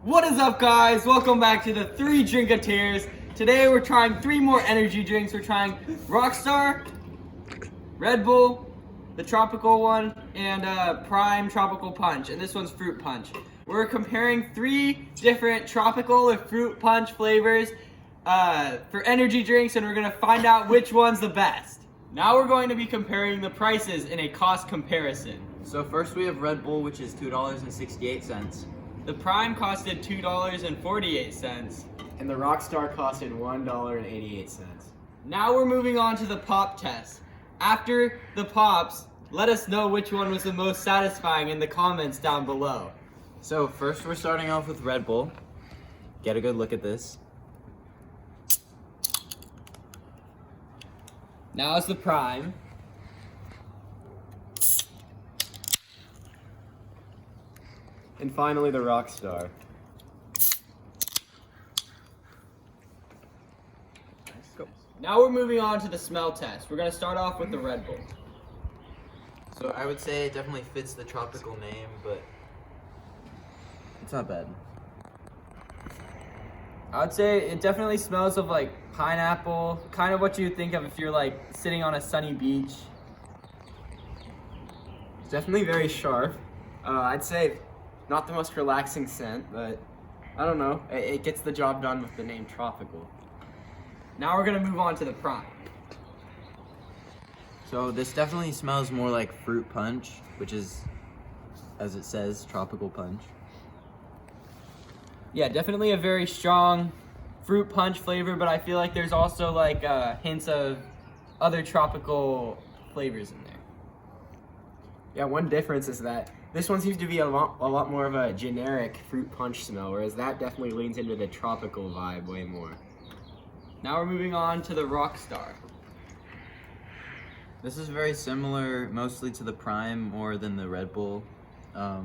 What is up, guys? Welcome back to the 3 Drinkateers. Today we're trying 3 more energy drinks. We're trying ROCKSTAR, Red Bull, the tropical one, and Prime Tropical Punch. And this one's Fruit Punch. We're comparing 3 different tropical and fruit punch flavors for energy drinks, and we're gonna find out which one's the best. Now we're going to be comparing the prices in a cost comparison. So first we have Red Bull, which is $2.68. The Prime costed $2.48. And the ROCKSTAR costed $1.88. Now we're moving on to the pop test. After the pops, let us know which one was the most satisfying in the comments down below. So first we're starting off with Red Bull. Get a good look at this. Now it's the Prime. And finally the ROCKSTAR. Now we're moving on to the smell test. We're gonna start off with the Red Bull. So I would say it definitely fits the tropical name, but it's not bad. I would say it definitely smells of like pineapple, kind of what you would think of if you're like sitting on a sunny beach. It's definitely very sharp. I'd say not the most relaxing scent, but I don't know. It gets the job done with the name tropical. Now we're gonna move on to the Prime. So this definitely smells more like fruit punch, which is, as it says, tropical punch. Yeah, definitely a very strong fruit punch flavor, but I feel like there's also like hints of other tropical flavors in there. Yeah, one difference is that this one seems to be a lot more of a generic fruit punch smell, whereas that definitely leans into the tropical vibe way more. Now we're moving on to the ROCKSTAR. This is very similar mostly to the Prime more than the Red Bull. Yeah,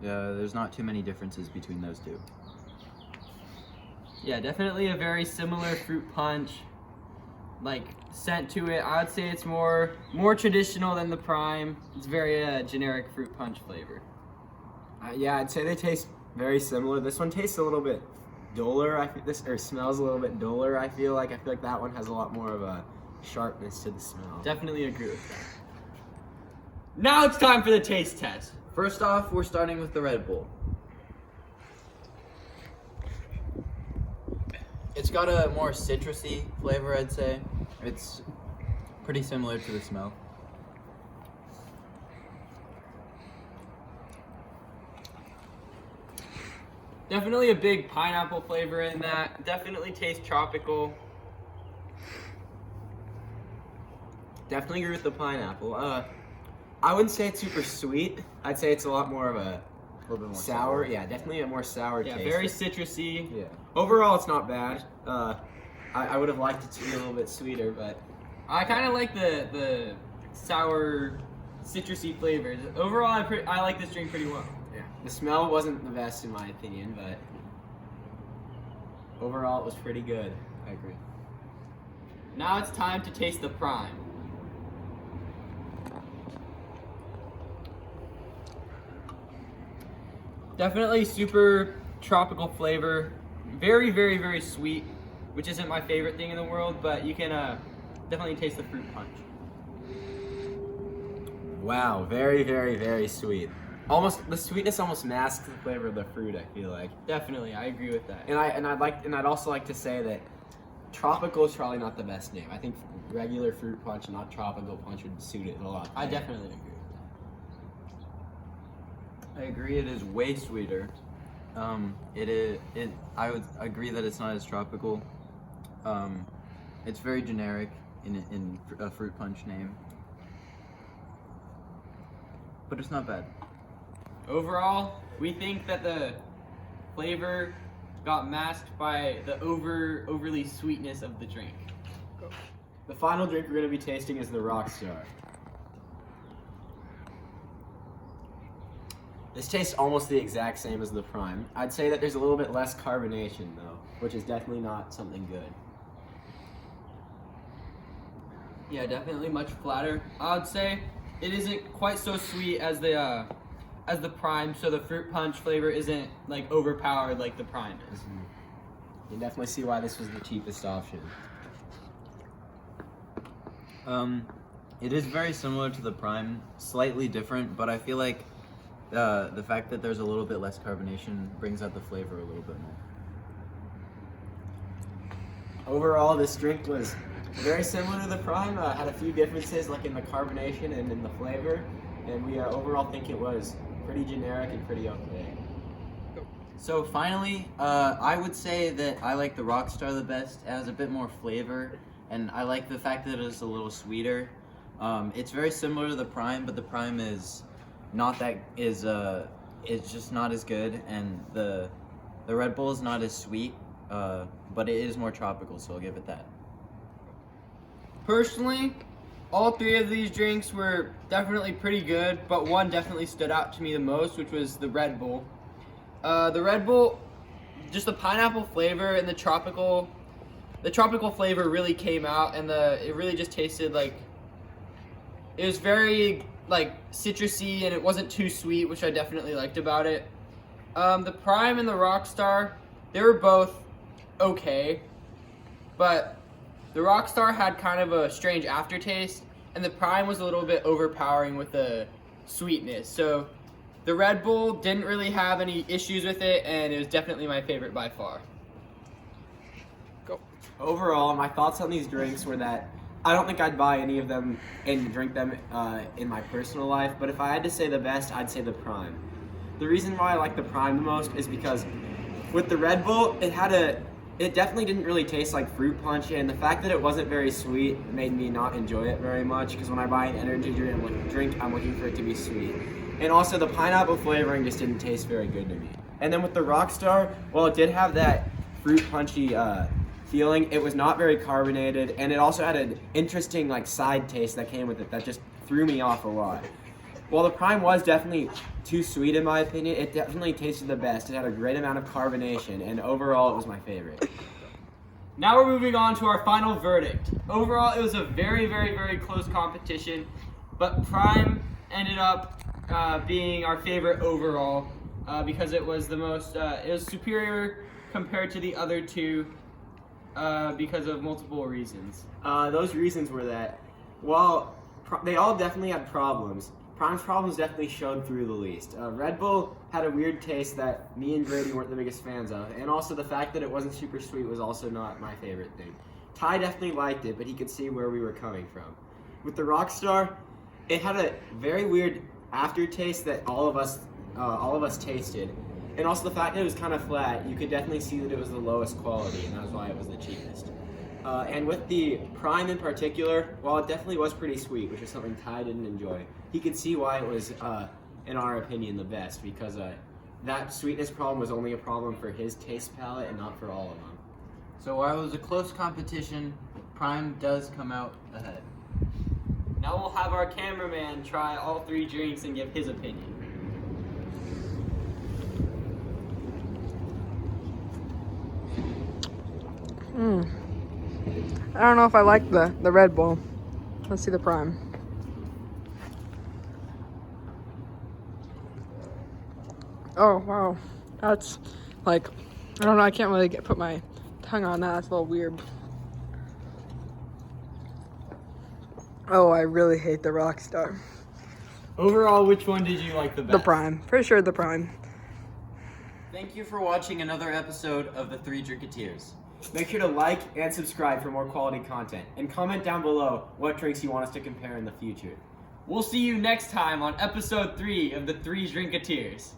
there's not too many differences between those two. Yeah, definitely a very similar fruit punch like scent to it. I would say it's more traditional than the Prime. It's very generic fruit punch flavor. Yeah, I'd say they taste very similar. This one tastes a little bit duller. Or smells a little bit duller. I feel like that one has a lot more of a sharpness to the smell. Definitely agree with that. Now it's time for the taste test. First off, we're starting with the Red Bull. It's got a more citrusy flavor, I'd say. It's pretty similar to the smell. Definitely a big pineapple flavor in that. Definitely tastes tropical. Definitely agree with the pineapple. I wouldn't say it's super sweet. I'd say it's a lot more of a little bit more sour. Yeah, definitely a more sour Yeah, taste. very citrusy. Yeah. Overall, it's not bad. I would have liked it to be a little bit sweeter, but I kind of like the sour, citrusy flavors. Overall, I like this drink pretty well. yeah, the smell wasn't the best in my opinion, but overall, it was pretty good. I agree. Now it's time to taste the Prime. Definitely super tropical flavor. Very, very, very sweet, which isn't my favorite thing in the world, but you can definitely taste the fruit punch. Wow, very, very, very sweet. Almost the sweetness almost masks the flavor of the fruit. I feel like. Definitely, I agree with that. And I'd also like to say that tropical is probably not the best name. I think regular fruit punch, not tropical punch, would suit it a lot. I definitely agree with I agree, it is way sweeter. I would agree that it's not as tropical. It's very generic in a fruit punch name. But it's not bad. that. Overall, we think that the flavor got masked by the overly sweetness of the drink. The final drink we're going to be tasting is the ROCKSTAR. This tastes almost the exact same as the Prime. I'd say that there's a little bit less carbonation though, which is definitely not something good. Yeah, definitely much flatter. I would say it isn't quite so sweet as the as the Prime, so the fruit punch flavor isn't like overpowered like the Prime is. You definitely see why this was the cheapest option. It is very similar to the Prime, slightly different, but I feel like the fact that there's a little bit less carbonation brings out the flavor a little bit more. Overall, this drink was very similar to the Prime. Had a few differences, like in the carbonation and in the flavor, and we overall think it was pretty generic and pretty okay. So finally, I would say that I like the ROCKSTAR the best. It has a bit more flavor, and I like the fact that it's a little sweeter. It's very similar to the Prime, but the Prime is not that it's just not as good, and the Red Bull is not as sweet, but it is more tropical, so I'll give it that. Personally, all three of these drinks were definitely pretty good, but one definitely stood out to me the most, which was the Red Bull. The Red Bull, just the pineapple flavor and the tropical flavor really came out, and it really just tasted like, it was very like citrusy, and it wasn't too sweet, which I definitely liked about it. The Prime and the ROCKSTAR, they were both okay, but the ROCKSTAR had kind of a strange aftertaste, and the Prime was a little bit overpowering with the sweetness. So the Red Bull didn't really have any issues with it, and it was definitely my favorite by far. Go. Overall, my thoughts on these drinks were that I don't think I'd buy any of them and drink them in my personal life, but if I had to say the best, I'd say the Prime. The reason why I like the Prime the most is because with the Red Bull, it definitely didn't really taste like fruit punch, and the fact that it wasn't very sweet made me not enjoy it very much, because when I buy an energy drink, I'm looking for it to be sweet. And also the pineapple flavoring just didn't taste very good to me. And then with the ROCKSTAR, while it did have that fruit punchy feeling, it was not very carbonated, and it also had an interesting like side taste that came with it that just threw me off a lot. While the Prime was definitely too sweet in my opinion, it definitely tasted the best. It had a great amount of carbonation, and overall it was my favorite. Now we're moving on to our final verdict. Overall, it was a very, very, very close competition, but Prime ended up being our favorite overall because it was the most, it was superior compared to the other two because of multiple reasons. Those reasons were that while they all definitely had problems, Prime's problems definitely showed through the least. Red Bull had a weird taste that me and Grady weren't the biggest fans of, and also the fact that it wasn't super sweet was also not my favorite thing. Ty definitely liked it, but he could see where we were coming from. With the ROCKSTAR, it had a very weird aftertaste that all of us tasted, and also the fact that it was kind of flat. You could definitely see that it was the lowest quality, and that was why it was the cheapest. And with the Prime in particular, while it definitely was pretty sweet, which is something Ty didn't enjoy, he could see why it was, in our opinion, the best, because that sweetness problem was only a problem for his taste palette and not for all of them. So while it was a close competition, Prime does come out ahead. Now we'll have our cameraman try all three drinks and give his opinion. I don't know if I like the Red Bull. Let's see the Prime. Oh, wow. That's like, I don't know, I can't really put my tongue on that. That's a little weird. Oh, I really hate the ROCKSTAR. Overall, which one did you like the best? The Prime. Pretty sure the Prime. Thank you for watching another episode of the Three Drinkateers. Make sure to like and subscribe for more quality content, and comment down below what drinks you want us to compare in the future. We'll see you next time on episode 3 of the Three Drinkateers.